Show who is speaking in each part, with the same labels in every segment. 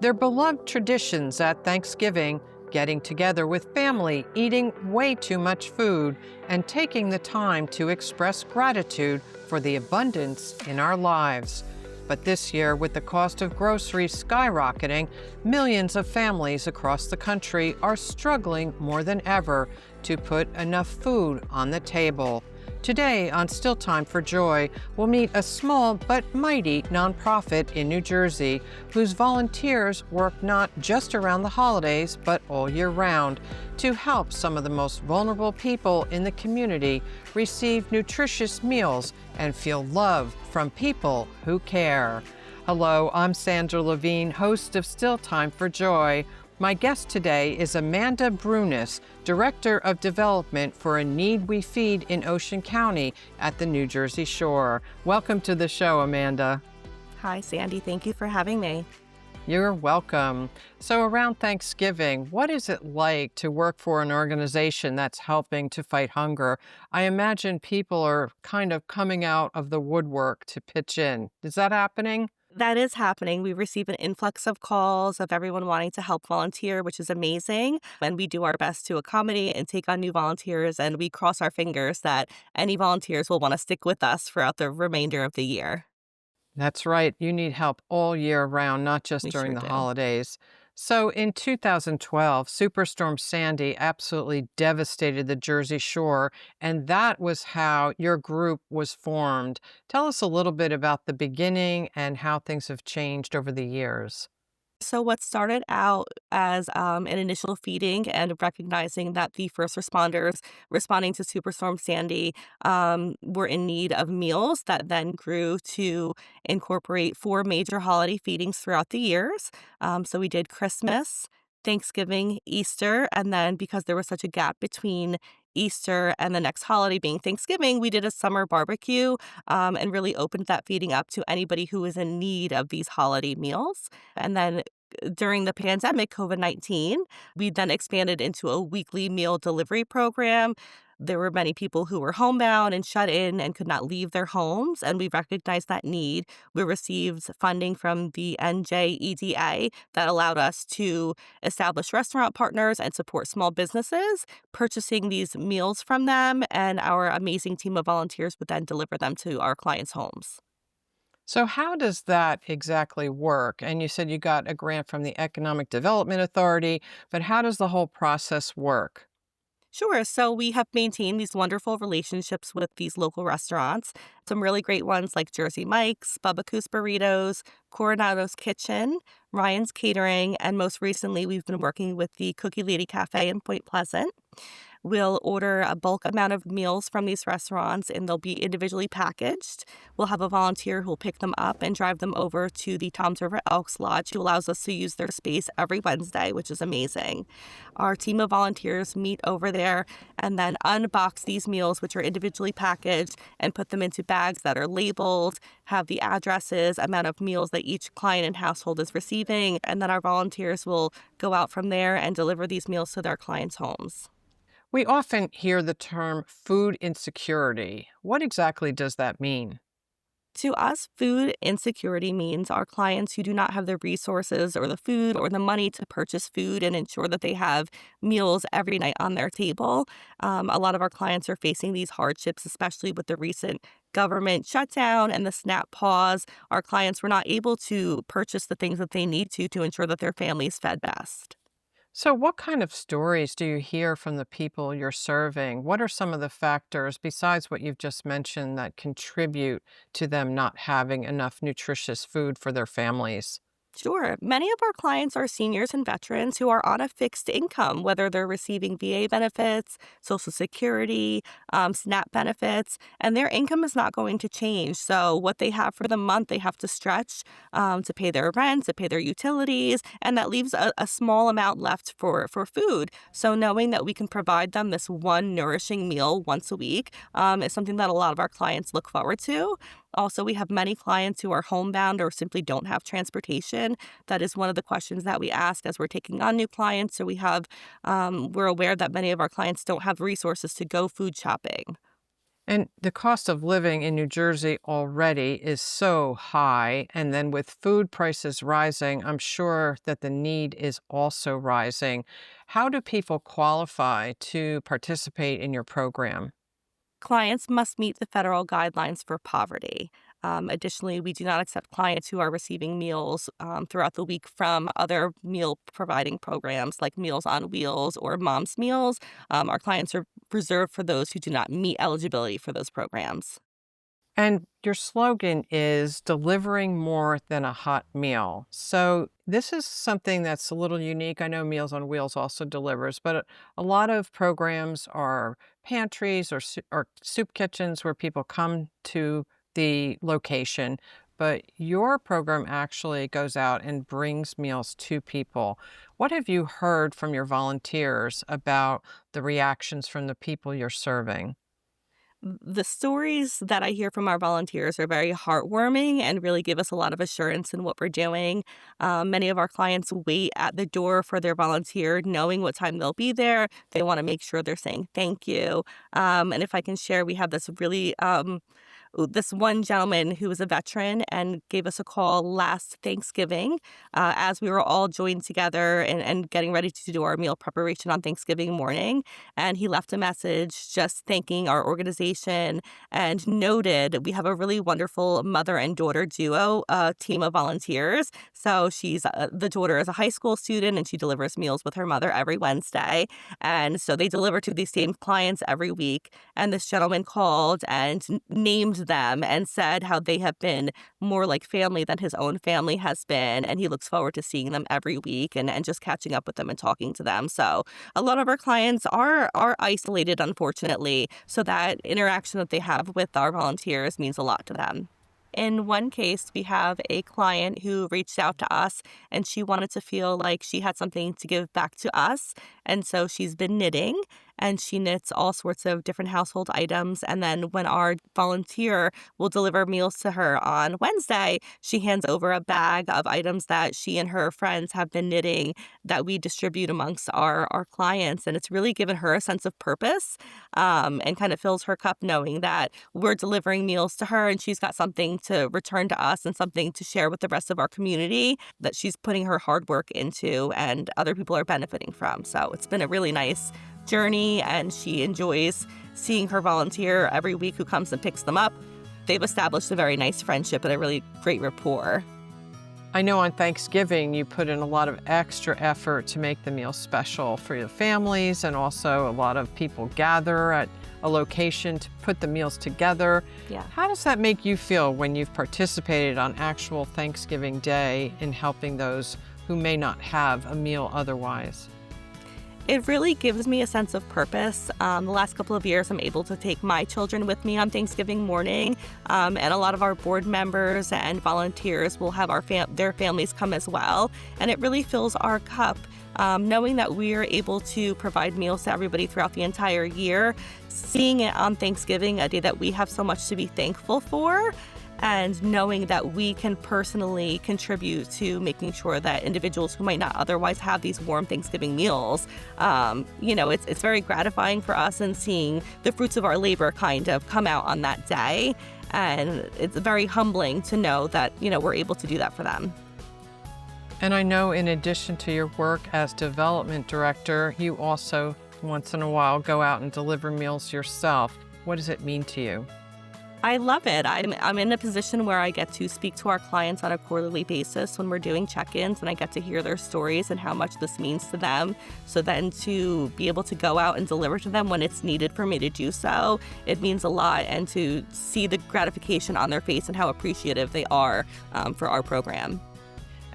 Speaker 1: Their beloved traditions at Thanksgiving, getting together with family, eating way too much food, and taking the time to express gratitude for the abundance in our lives. But this year, with the cost of groceries skyrocketing, millions of families across the country are struggling more than ever to put enough food on the table. Today on Still Time for Joy, we'll meet a small but mighty nonprofit in New Jersey whose volunteers work not just around the holidays but all year round to help some of the most vulnerable people in the community receive nutritious meals and feel love from people who care. Hello, I'm Sandra Levine, host of Still Time for Joy. My guest today is Amanda Brunis, Director of Development for A Need We Feed in Ocean County at the New Jersey Shore. Welcome to the show, Amanda.
Speaker 2: Hi, Sandy. Thank you for having me.
Speaker 1: You're welcome. So around Thanksgiving, what is it like to work for an organization that's helping to fight hunger? I imagine people are kind of coming out of the woodwork to pitch in. Is that happening?
Speaker 2: That is happening. We receive an influx of calls of everyone wanting to help volunteer, which is amazing. And we do our best to accommodate and take on new volunteers. And we cross our fingers that any volunteers will want to stick with us throughout the remainder of the year.
Speaker 1: That's right. You need help all year round, not just
Speaker 2: We
Speaker 1: during
Speaker 2: sure
Speaker 1: the
Speaker 2: do.
Speaker 1: holidays. So in 2012, Superstorm Sandy absolutely devastated the Jersey Shore, and that was how your group was formed. Tell us a little bit about the beginning and how things have changed over the years.
Speaker 2: So, what started out as an initial feeding and recognizing that the first responders responding to Superstorm Sandy were in need of meals, that then grew to incorporate 4 major holiday feedings throughout the years. So, we did Christmas, Thanksgiving, Easter, and then because there was such a gap between Easter and the next holiday being Thanksgiving, we did a summer barbecue and really opened that feeding up to anybody who was in need of these holiday meals. And then during the pandemic, COVID-19, we then expanded into a weekly meal delivery program. There were many people who were homebound and shut in and could not leave their homes, and we recognized that need. We received funding from the NJEDA that allowed us to establish restaurant partners and support small businesses, purchasing these meals from them, and our amazing team of volunteers would then deliver them to our clients' homes.
Speaker 1: So how does that exactly work? And you said you got a grant from the Economic Development Authority, but how does the whole process work?
Speaker 2: Sure. So we have maintained these wonderful relationships with these local restaurants. Some really great ones like Jersey Mike's, Bubba Coos Burritos, Coronado's Kitchen, Ryan's Catering, and most recently we've been working with the Cookie Lady Cafe in Point Pleasant. We'll order a bulk amount of meals from these restaurants and they'll be individually packaged. We'll have a volunteer who will pick them up and drive them over to the Toms River Elks Lodge, who allows us to use their space every Wednesday, which is amazing. Our team of volunteers meet over there and then unbox these meals, which are individually packaged, and put them into bags that are labeled, have the addresses, amount of meals that each client and household is receiving, and then our volunteers will go out from there and deliver these meals to their clients' homes.
Speaker 1: We often hear the term food insecurity. What exactly does that mean?
Speaker 2: To us, food insecurity means our clients who do not have the resources or the food or the money to purchase food and ensure that they have meals every night on their table. A lot of our clients are facing these hardships, especially with the recent government shutdown and the SNAP pause. Our clients were not able to purchase the things that they need to ensure that their families fed best.
Speaker 1: So what kind of stories do you hear from the people you're serving? What are some of the factors besides what you've just mentioned that contribute to them not having enough nutritious food for their families?
Speaker 2: Sure. Many of our clients are seniors and veterans who are on a fixed income, whether they're receiving VA benefits, Social Security, SNAP benefits, and their income is not going to change. So, what they have for the month, they have to stretch to pay their rent, to pay their utilities, and that leaves a small amount left for food. So, knowing that we can provide them this one nourishing meal once a week is something that a lot of our clients look forward to. Also, we have many clients who are homebound or simply don't have transportation. That is one of the questions that we ask as we're taking on new clients. So we're aware that many of our clients don't have resources to go food shopping.
Speaker 1: And the cost of living in New Jersey already is so high. And then with food prices rising, I'm sure that the need is also rising. How do people qualify to participate in your program?
Speaker 2: Clients must meet the federal guidelines for poverty. Additionally, we do not accept clients who are receiving meals throughout the week from other meal providing programs like Meals on Wheels or Mom's Meals. Our clients are reserved for those who do not meet eligibility for those programs.
Speaker 1: And your slogan is delivering more than a hot meal. So this is something that's a little unique. I know Meals on Wheels also delivers, but a lot of programs are pantries or soup kitchens where people come to the location. But your program actually goes out and brings meals to people. What have you heard from your volunteers about the reactions from the people you're serving?
Speaker 2: The stories that I hear from our volunteers are very heartwarming and really give us a lot of assurance in what we're doing. Many of our clients wait at the door for their volunteer, knowing what time they'll be there. They want to make sure they're saying thank you. And if I can share, we have this one gentleman who was a veteran and gave us a call last Thanksgiving as we were all joined together and getting ready to do our meal preparation on Thanksgiving morning. And he left a message just thanking our organization and noted we have a really wonderful mother and daughter duo team of volunteers. So the daughter is a high school student and she delivers meals with her mother every Wednesday. And so they deliver to these same clients every week. And this gentleman called and named them and said how they have been more like family than his own family has been. And he looks forward to seeing them every week and just catching up with them and talking to them. So a lot of our clients are isolated, unfortunately. So that interaction that they have with our volunteers means a lot to them. In one case, we have a client who reached out to us and she wanted to feel like she had something to give back to us. And so she's been knitting and she knits all sorts of different household items. And then when our volunteer will deliver meals to her on Wednesday, she hands over a bag of items that she and her friends have been knitting that we distribute amongst our clients. And it's really given her a sense of purpose and kind of fills her cup knowing that we're delivering meals to her and she's got something to return to us and something to share with the rest of our community that she's putting her hard work into and other people are benefiting from. So it's been a really nice journey and she enjoys seeing her volunteer every week who comes and picks them up. They've established a very nice friendship and a really great rapport.
Speaker 1: I know on Thanksgiving you put in a lot of extra effort to make the meal special for your families, and also a lot of people gather at a location to put the meals together.
Speaker 2: Yeah.
Speaker 1: How does that make you feel when you've participated on actual Thanksgiving Day in helping those who may not have a meal otherwise?
Speaker 2: It really gives me a sense of purpose. The last couple of years, I'm able to take my children with me on Thanksgiving morning, and a lot of our board members and volunteers will have their families come as well. And it really fills our cup, knowing that we are able to provide meals to everybody throughout the entire year, seeing it on Thanksgiving, a day that we have so much to be thankful for. And knowing that we can personally contribute to making sure that individuals who might not otherwise have these warm Thanksgiving meals, it's very gratifying for us and seeing the fruits of our labor kind of come out on that day. And it's very humbling to know that, we're able to do that for them.
Speaker 1: And I know in addition to your work as development director, you also once in a while go out and deliver meals yourself. What does it mean to you?
Speaker 2: I love it. I'm in a position where I get to speak to our clients on a quarterly basis when we're doing check-ins, and I get to hear their stories and how much this means to them. So then to be able to go out and deliver to them when it's needed for me to do so, it means a lot. And to see the gratification on their face and how appreciative they are for our program.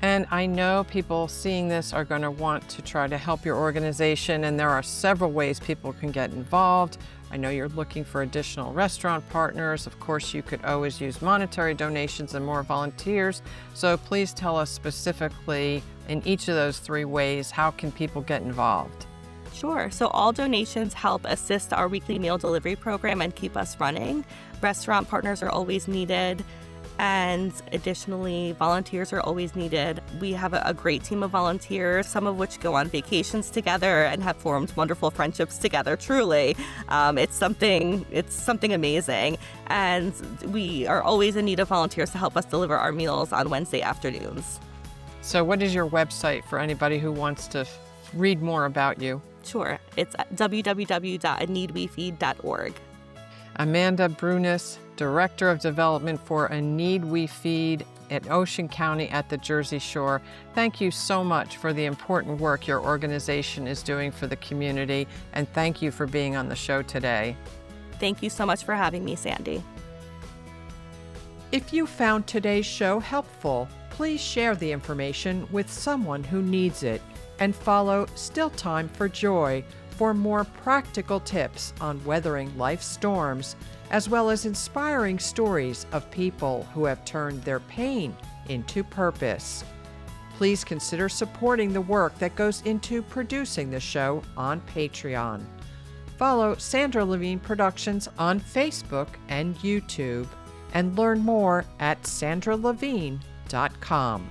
Speaker 1: And I know people seeing this are going to want to try to help your organization, and there are several ways people can get involved. I know you're looking for additional restaurant partners. Of course, you could always use monetary donations and more volunteers. So please tell us specifically in each of those three ways, how can people get involved?
Speaker 2: Sure. So all donations help assist our weekly meal delivery program and keep us running. Restaurant partners are always needed. And additionally, volunteers are always needed. We have a great team of volunteers, some of which go on vacations together and have formed wonderful friendships together, truly. It's something amazing. And we are always in need of volunteers to help us deliver our meals on Wednesday afternoons.
Speaker 1: So what is your website for anybody who wants to read more about you?
Speaker 2: Sure. It's at www.aneedwefeed.org.
Speaker 1: Amanda Brunis, Director of Development for A Need We Feed at Ocean County at the Jersey Shore. Thank you so much for the important work your organization is doing for the community, and thank you for being on the show today.
Speaker 2: Thank you so much for having me, Sandy.
Speaker 1: If you found today's show helpful, please share the information with someone who needs it, and follow Still Time for Joy for more practical tips on weathering life's storms, as well as inspiring stories of people who have turned their pain into purpose. Please consider supporting the work that goes into producing the show on Patreon. Follow Sandra Levine Productions on Facebook and YouTube, and learn more at sandralevine.com.